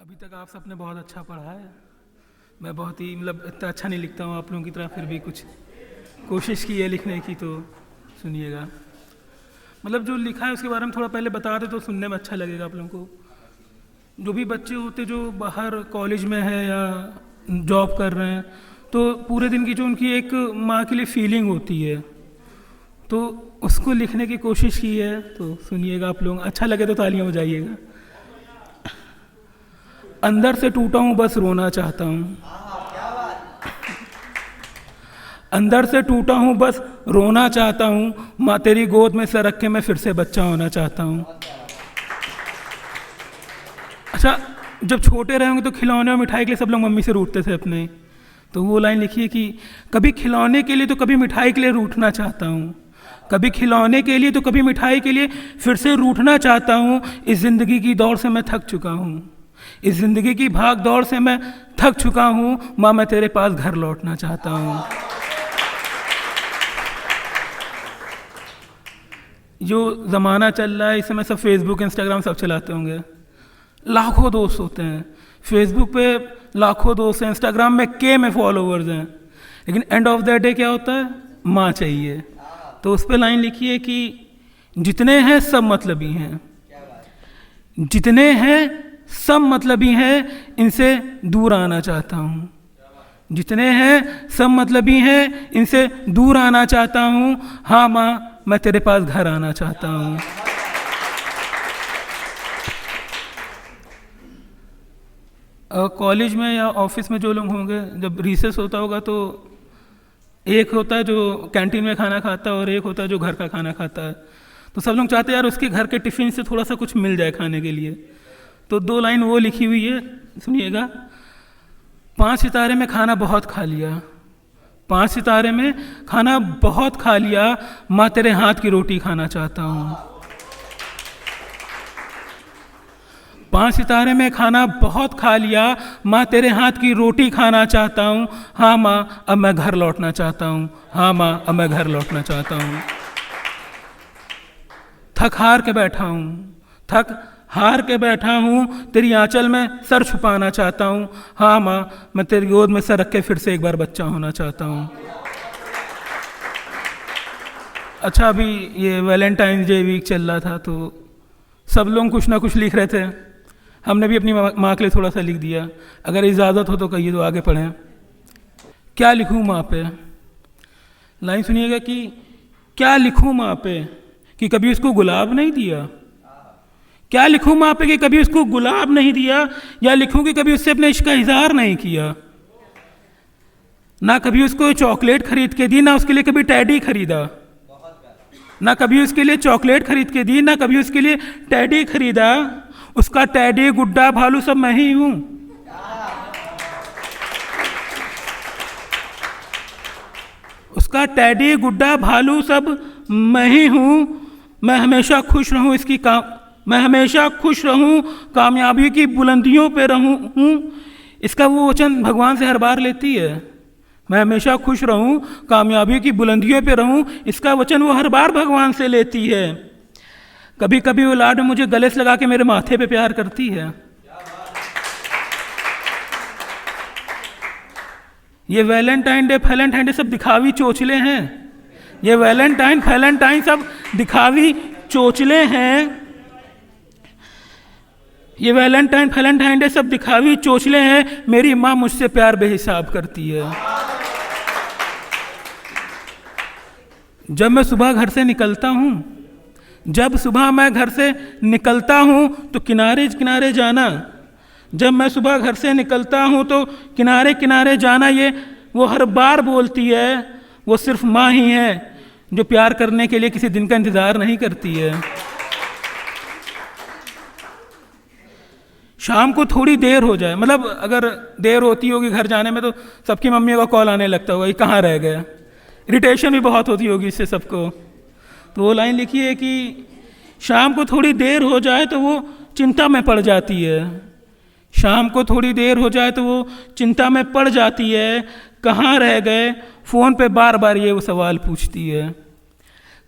अभी तक आप सबने बहुत अच्छा पढ़ा है। मैं बहुत ही मतलब इतना अच्छा नहीं लिखता हूँ आप लोगों की तरह, फिर भी कुछ कोशिश की है लिखने की, तो सुनिएगा। मतलब जो लिखा है उसके बारे में थोड़ा पहले बता दे तो सुनने में अच्छा लगेगा आप लोगों को। जो भी बच्चे होते जो बाहर कॉलेज में है या जॉब कर रहे हैं, तो पूरे दिन की जो उनकी एक माँ के लिए फीलिंग होती है, तो उसको लिखने की कोशिश की है। तो सुनिएगा आप लोग, अच्छा लगे तो तालियां बजाइएगा। अंदर से टूटा हूँ बस रोना चाहता हूँ, अंदर से टूटा हूँ बस रोना चाहता हूँ, माँ तेरी गोद में सर रख के मैं फिर से बच्चा होना चाहता हूँ। अच्छा, जब छोटे रहे होंगे तो खिलौने और मिठाई के लिए सब लोग मम्मी से रूठते थे अपने, तो वो लाइन लिखिए कि कभी खिलौने के लिए तो कभी मिठाई के लिए रूठना चाहता हूँ, कभी खिलौने के लिए तो कभी मिठाई के लिए फिर से रूठना चाहता हूँ। इस ज़िंदगी की दौड़ से मैं थक चुका हूँ, इस ज़िंदगी की भाग दौड़ से मैं थक चुका हूँ, माँ मैं तेरे पास घर लौटना चाहता हूँ। जो ज़माना चल रहा है इस समय सब फेसबुक इंस्टाग्राम सब चलाते होंगे, लाखों दोस्त होते हैं फेसबुक पे, लाखों दोस्त हैं, इंस्टाग्राम में के में फॉलोवर्स हैं, लेकिन एंड ऑफ द डे क्या होता है, माँ चाहिए। तो उस पर लाइन लिखिए कि जितने हैं सब मतलबी हैं, जितने हैं सब मतलबी हैं, इनसे दूर आना चाहता हूँ, जितने हैं सब मतलबी हैं, इनसे दूर आना चाहता हूँ। हाँ माँ मैं तेरे पास घर आना चाहता हूँ। कॉलेज में या ऑफिस में जो लोग होंगे, जब रिसेस होता होगा तो एक होता है जो कैंटीन में खाना खाता है और एक होता है जो घर का खाना खाता है। तो सब लोग चाहते हैं यार उसके घर के टिफ़िन से थोड़ा सा कुछ मिल जाए खाने के लिए। तो दो लाइन वो लिखी हुई है, सुनिएगा। 5 सितारे में खाना बहुत खा लिया, 5 सितारे में खाना बहुत खा लिया, माँ तेरे हाथ की रोटी खाना चाहता हूँ। 5 सितारे में खाना बहुत खा लिया, माँ तेरे हाथ की रोटी खाना चाहता हूँ। हाँ माँ अब मैं घर लौटना चाहता हूँ, हाँ माँ अब मैं घर लौटना चाहता हूँ। थक हार के बैठा हूँ, थक हार के बैठा हूँ, तेरी आंचल में सर छुपाना चाहता हूँ। हाँ माँ मैं तेरी गोद में सर रख के फिर से एक बार बच्चा होना चाहता हूँ। अच्छा, अभी ये वैलेंटाइन डे वीक चल रहा था तो सब लोग कुछ ना कुछ लिख रहे थे, हमने भी अपनी माँ के लिए थोड़ा सा लिख दिया। अगर इजाज़त हो तो कहिए तो आगे पढ़ें। क्या लिखूँ माँ पे, लाइन सुनिएगा कि क्या लिखूँ माँ पे कि कभी उसको गुलाब नहीं दिया, क्या लिखूँ माँ पे कि कभी उसको गुलाब नहीं दिया, या लिखूँ कि कभी उससे अपने इश्क का इजहार नहीं किया। ना कभी उसको चॉकलेट खरीद के दी, ना उसके लिए कभी टैडी खरीदा, ना कभी उसके लिए चॉकलेट खरीद के दी, ना कभी उसके लिए टैडी खरीदा। उसका टैडी गुड्डा भालू सब मैं ही हूँ, उसका टैडी गुड्डा भालू सब मैं ही हूँ। मैं हमेशा खुश रहूँ इसकी मैं हमेशा खुश रहूँ, कामयाबी की बुलंदियों पे रहूँ। इसका वो वचन भगवान से हर बार लेती है, मैं हमेशा खुश रहूँ, कामयाबी की बुलंदियों पे रहूँ, इसका वचन वो हर बार भगवान से लेती है। कभी कभी वो लाड में मुझे गले से लगा के मेरे माथे पे प्यार करती है। ये वैलेंटाइन डे फैलेंटाइन डे सब दिखावी चोचले हैं, ये वैलेंटाइन फैलेंटाइन सब दिखावी चोचले हैं, ये वैलेंटाइन फैलेंटाइन डे सब दिखावी चोचले हैं। मेरी माँ मुझसे प्यार बेहिसाब करती है। जब मैं सुबह घर से निकलता हूँ, जब सुबह मैं घर से निकलता हूँ तो किनारे किनारे जाना, जब मैं सुबह घर से निकलता हूँ तो किनारे किनारे जाना, ये वो हर बार बोलती है। वो सिर्फ माँ ही है जो प्यार करने के लिए किसी दिन का इंतज़ार नहीं करती है। शाम को थोड़ी देर हो जाए, मतलब अगर देर होती होगी घर जाने में तो सबकी मम्मियों का कॉल आने लगता होगा, ये कहाँ रह गए। इरिटेशन भी बहुत होती होगी इससे सबको। तो वो लाइन लिखी है कि शाम को थोड़ी देर हो जाए तो वो चिंता में पड़ जाती है, शाम को थोड़ी देर हो जाए तो वो चिंता में पड़ जाती है। कहाँ रह गए, फ़ोन पे बार बार ये वो सवाल पूछती है।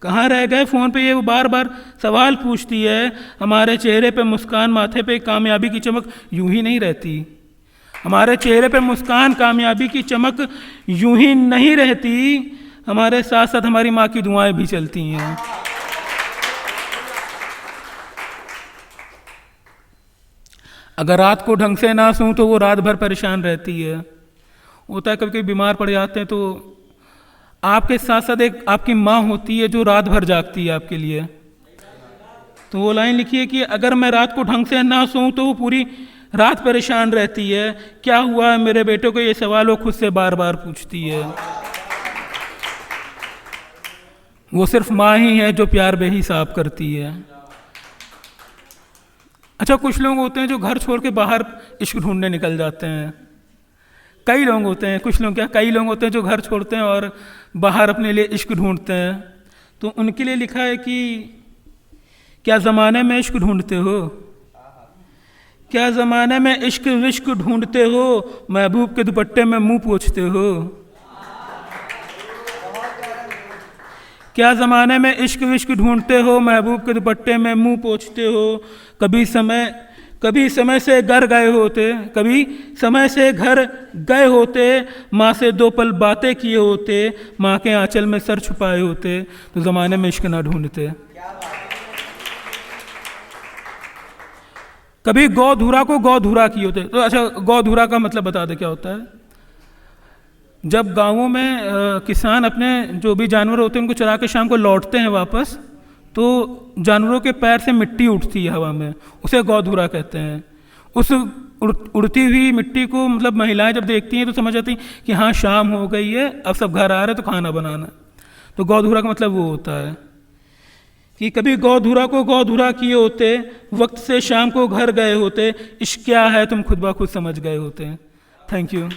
कहाँ रह गए फ़ोन पे, ये वो बार बार सवाल पूछती है। हमारे चेहरे पे मुस्कान, माथे पे कामयाबी की चमक यूं ही नहीं रहती। हमारे चेहरे पे मुस्कान, कामयाबी की चमक यूं ही नहीं रहती, हमारे साथ साथ हमारी माँ की दुआएं भी चलती हैं। अगर रात को ढंग से ना सोऊं तो वो रात भर परेशान रहती है। होता है कभी कभी बीमार पड़ जाते हैं तो आपके साथ साथ एक आपकी माँ होती है जो रात भर जागती है आपके लिए। तो वो लाइन लिखी है कि अगर मैं रात को ढंग से ना सोऊं तो वो पूरी रात परेशान रहती है। क्या हुआ है मेरे बेटे को, ये सवाल वो खुद से बार बार पूछती है। वो सिर्फ माँ ही है जो प्यार बेहिसाब करती है। अच्छा, कुछ लोग होते हैं जो घर छोड़ के बाहर इश्क ढूंढने निकल जाते हैं। कई लोग होते हैं, कुछ लोग क्या, कई लोग होते हैं जो घर छोड़ते हैं और बाहर अपने लिए इश्क ढूंढते हैं। तो उनके लिए लिखा है कि क्या ज़माने में इश्क ढूंढते हो, क्या ज़माने में इश्क विश्क ढूंढते हो, महबूब के दुपट्टे में मुंह पोंछते हो। क्या ज़माने में इश्क विश्क ढूंढते हो, महबूब के दुपट्टे में मुंह पोंछते हो। कभी समय से घर गए होते, कभी समय से घर गए होते, माँ से 2 पल बातें किए होते, माँ के आंचल में सर छुपाए होते, तो ज़माने में इश्क ना ढूंढते। कभी गौधुरा को गौधुरा किए होते। तो अच्छा, गौधुरा का मतलब बता दे क्या होता है। जब गाँवों में किसान अपने जो भी जानवर होते हैं उनको चरा के शाम को लौटते हैं वापस, तो जानवरों के पैर से मिट्टी उठती है हवा में, उसे गौधुरा कहते हैं। उस उड़ती हुई मिट्टी को मतलब महिलाएं जब देखती हैं तो समझ आती कि हाँ शाम हो गई है, अब सब घर आ रहे हैं तो खाना बनाना। तो गौधुरा का मतलब वो होता है कि कभी गौधुरा को गौधुरा किए होते, वक्त से शाम को घर गए होते, इश्क क्या है तुम खुद ब खुद समझ गए होते। Thank you.